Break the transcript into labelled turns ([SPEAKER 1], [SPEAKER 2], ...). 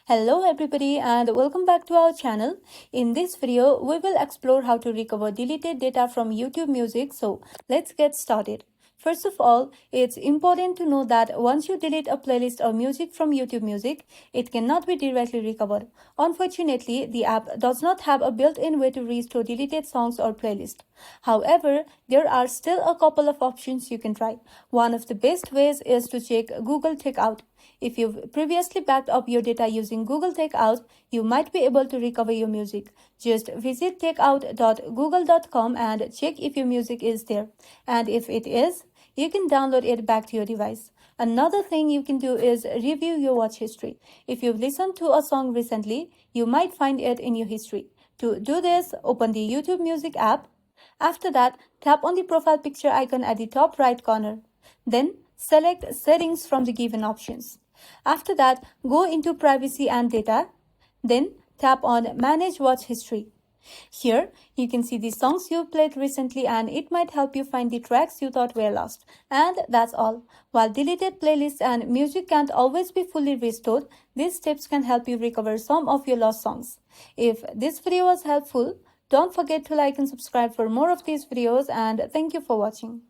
[SPEAKER 1] Hello everybody and welcome back to our channel. In this video, we will explore how to recover deleted data from YouTube Music. So let's get started. First of all, it's important to know that once you delete a playlist or music from YouTube Music, it cannot be directly recovered. Unfortunately, the app does not have a built-in way to restore deleted songs or playlists. However, there are still a couple of options you can try. One of the best ways is to check Google Takeout. If you've previously backed up your data using Google Takeout, you might be able to recover your music. Just visit takeout.google.com and check if your music is there. And if it is, you can download it back to your device. Another thing you can do is review your watch history. If you've listened to a song recently, you might find it in your history. To do this, open the YouTube Music app. After that, tap on the profile picture icon at the top right corner. Then, select Settings from the given options. After that, go into Privacy and Data. Then, tap on Manage Watch History. Here, you can see the songs you played recently and it might help you find the tracks you thought were lost. And that's all. While deleted playlists and music can't always be fully restored, these tips can help you recover some of your lost songs. If this video was helpful, don't forget to like and subscribe for more of these videos, and thank you for watching.